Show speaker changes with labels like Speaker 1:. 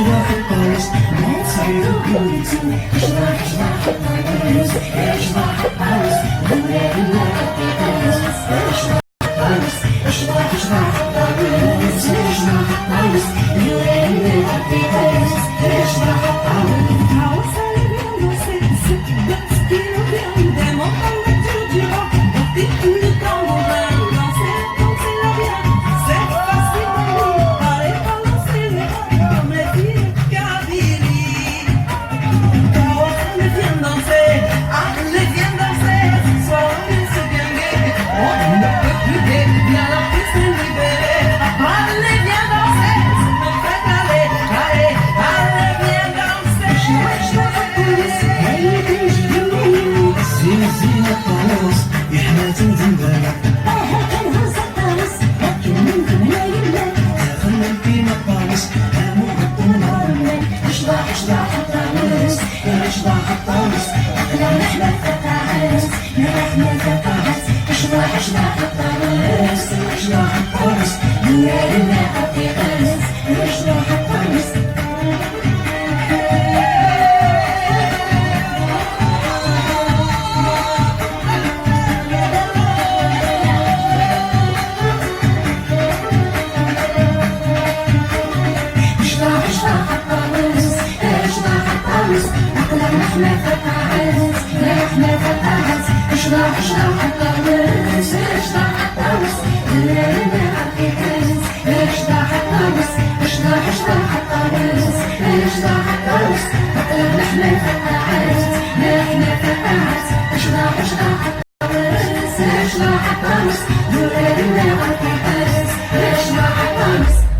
Speaker 1: اشرح الطرس ما تصير كويتو اشرح الطرس اشرح الطرس ولاد الله الطرس اشرح الطرس اشرح الطرس اشرح الطرس ولاد الله الطرس اشرح الطرس زين الطرس يحنا تندمبلك كنهز الطرس لكن من قبل يملك تخمم فينا الطرس امو قدونا رملك اشرح الطرس اشرح الطرس اقلام نحمل فتاعس نحمل فتاعس اشرح الطرس اشرح الطرس نوال الله الطرس اشرح الطرس نحمل فتاعس نحمل فتاعس اشرح الطرس اشرح الطرس لنا الطرس اشرح الطرس اشرح الطرس اشرح الطرس نحمل فتاعس نحمل فتاعس اشرح الطرس اشرح الطرس لنا الطرس اشرح الطرس